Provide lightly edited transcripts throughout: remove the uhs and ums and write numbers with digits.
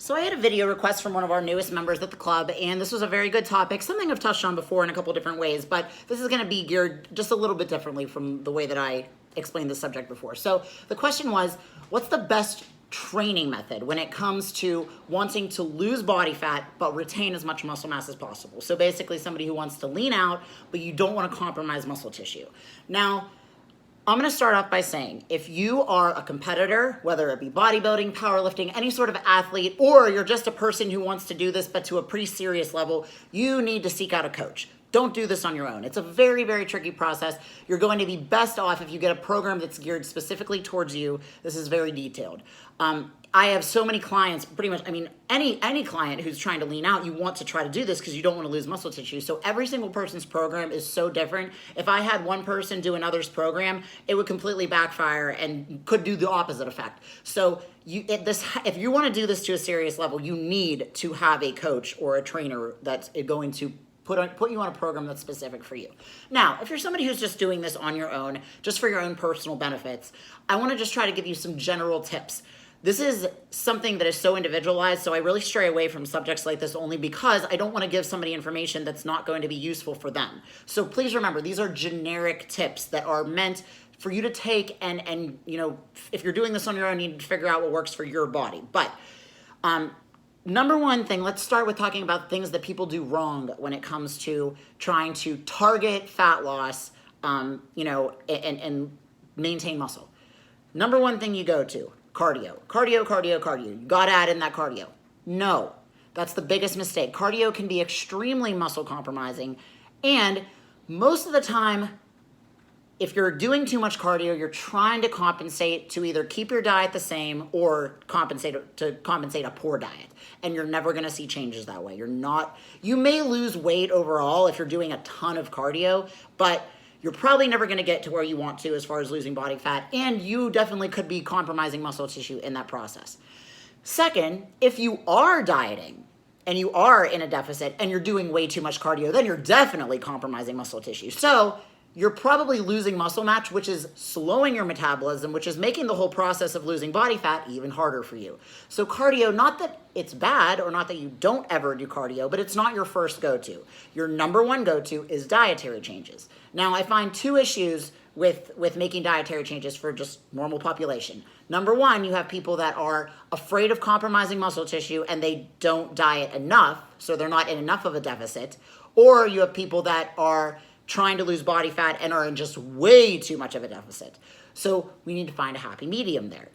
So I had a video request from one of our newest members at the club, and this was a very good topic, something I've touched on before in a couple different ways, but this is going to be geared just a little bit differently from the way that I explained the subject before. So the question was, what's the best training method when it comes to wanting to lose body fat but retain as much muscle mass as possible? So basically somebody who wants to lean out, but you don't want to compromise muscle tissue. Now, I'm going to start off by saying, if you are a competitor, whether it be bodybuilding, powerlifting, any sort of athlete, or you're just a person who wants to do this but to a pretty serious level, you need to seek out a coach. Don't do this on your own. It's a very, very tricky process. You're going to be best off if you get a program that's geared specifically towards you. This is very detailed. I have so many clients, pretty much, I mean, any client who's trying to lean out, you want to try to do this because you don't want to lose muscle tissue. So every single person's program is so different. If I had one person do another's program, it would completely backfire and could do the opposite effect. So if you want to do this to a serious level, you need to have a coach or a trainer that's going to put you on a program that's specific for you. Now, if you're somebody who's just doing this on your own, just for your own personal benefits, I want to just try to give you some general tips. This is something that is so individualized, so I really stray away from subjects like this only because I don't want to give somebody information that's not going to be useful for them. So please remember, these are generic tips that are meant for you to take and you know, if you're doing this on your own, you need to figure out what works for your body. But number one thing, let's start with talking about things that people do wrong when it comes to trying to target fat loss, you know, and maintain muscle. Number one thing you go to, cardio. Cardio, cardio, cardio. You gotta add in that cardio. No, that's the biggest mistake. Cardio can be extremely muscle compromising, and most of the time, if you're doing too much cardio, you're trying to compensate to either keep your diet the same or compensate a poor diet. And you're never gonna see changes that way. You may lose weight overall if you're doing a ton of cardio, but you're probably never gonna get to where you want to as far as losing body fat, and you definitely could be compromising muscle tissue in that process. Second, if you are dieting and you are in a deficit and you're doing way too much cardio, then you're definitely compromising muscle tissue. So you're probably losing muscle mass, which is slowing your metabolism, which is making the whole process of losing body fat even harder for you. So cardio, not that it's bad or not that you don't ever do cardio, but it's not your first go-to. Your number one go-to is dietary changes. Now, I find two issues with making dietary changes for just normal population. Number one, you have people that are afraid of compromising muscle tissue and they don't diet enough, so they're not in enough of a deficit. Or you have people that are trying to lose body fat and are in just way too much of a deficit. So we need to find a happy medium there.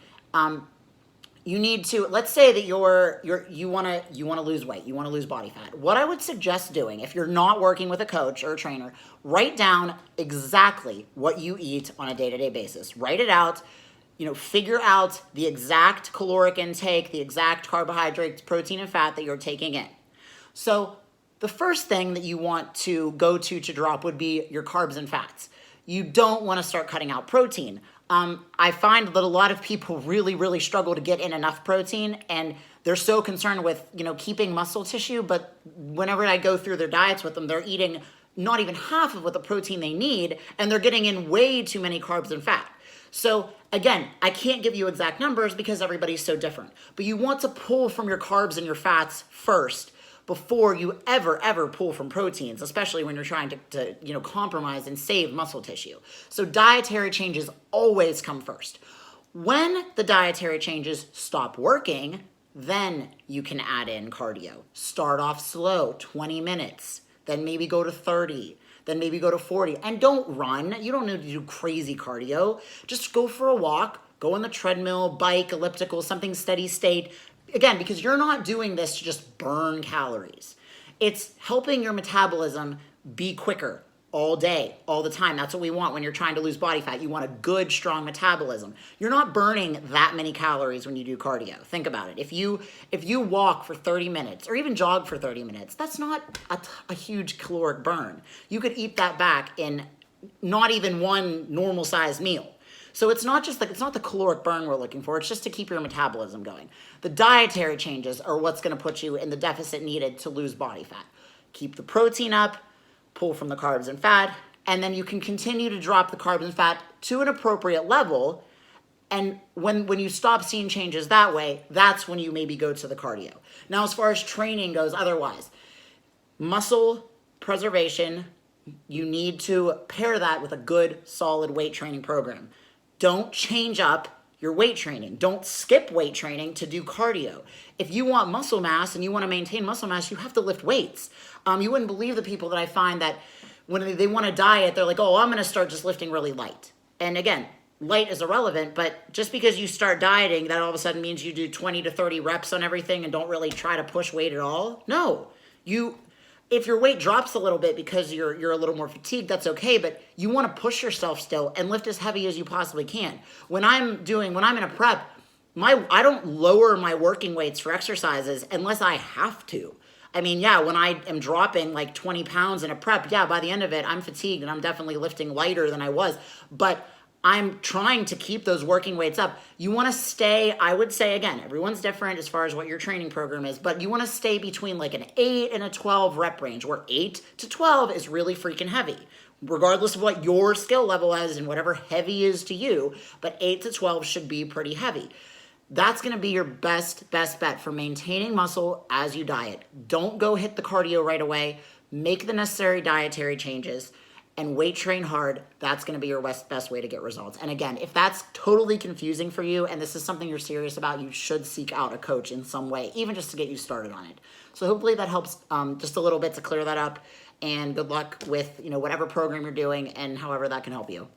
You need to, let's say that you want to lose weight, you want to lose body fat. What I would suggest doing, if you're not working with a coach or a trainer, write down exactly what you eat on a day-to-day basis. Write it out, you know, figure out the exact caloric intake, the exact carbohydrates, protein, and fat that you're taking in. So the first thing that you want to go to drop would be your carbs and fats. You don't want to start cutting out protein. I find that a lot of people really, really struggle to get in enough protein, and they're so concerned with, you know, keeping muscle tissue, but whenever I go through their diets with them, they're eating not even half of what the protein they need, and they're getting in way too many carbs and fat. So again, I can't give you exact numbers because everybody's so different, but you want to pull from your carbs and your fats first before you ever pull from proteins, especially when you're trying to you know, compromise and save muscle tissue. So dietary changes always come first. When the dietary changes stop working, then you can add in cardio. Start off slow, 20 minutes, then maybe go to 30, then maybe go to 40. And don't run. You don't need to do crazy cardio. Just go for a walk, go on the treadmill, bike, elliptical, something steady state. Again, because you're not doing this to just burn calories. It's helping your metabolism be quicker all day, all the time. That's what we want when you're trying to lose body fat. You want a good, strong metabolism. You're not burning that many calories when you do cardio. Think about it. If you walk for 30 minutes or even jog for 30 minutes, that's not a huge caloric burn. You could eat that back in not even one normal sized meal. So it's not the caloric burn we're looking for, it's just to keep your metabolism going. The dietary changes are what's gonna put you in the deficit needed to lose body fat. Keep the protein up, pull from the carbs and fat, and then you can continue to drop the carbs and fat to an appropriate level And when you stop seeing changes that way, that's when you maybe go to the cardio. Now, as far as training goes, otherwise, muscle preservation, you need to pair that with a good, solid weight training program. Don't change up your weight training. Don't skip weight training to do cardio. If you want muscle mass and you want to maintain muscle mass, you have to lift weights. You wouldn't believe the people that I find that when they want to diet, they're like, oh, I'm going to start just lifting really light. And again, light is irrelevant, but just because you start dieting, that all of a sudden means you do 20 to 30 reps on everything and don't really try to push weight at all. No, if your weight drops a little bit because you're a little more fatigued, that's okay, but you want to push yourself still and lift as heavy as you possibly can. When I'm in a prep, I don't lower my working weights for exercises unless I have to. I mean, yeah, when I am dropping like 20 pounds in a prep, yeah, by the end of it, I'm fatigued and I'm definitely lifting lighter than I was, but I'm trying to keep those working weights up. You want to stay, I would say, again, everyone's different as far as what your training program is, but you want to stay between like an 8 and a 12 rep range, where 8 to 12 is really freaking heavy, regardless of what your skill level is and whatever heavy is to you, but 8 to 12 should be pretty heavy. That's going to be your best bet for maintaining muscle as you diet. Don't go hit the cardio right away. Make the necessary dietary changes and weight train hard. That's going to be your best way to get results. And again, if that's totally confusing for you and this is something you're serious about, you should seek out a coach in some way, even just to get you started on it. So hopefully that helps just a little bit to clear that up. And good luck with whatever program you're doing and however that can help you.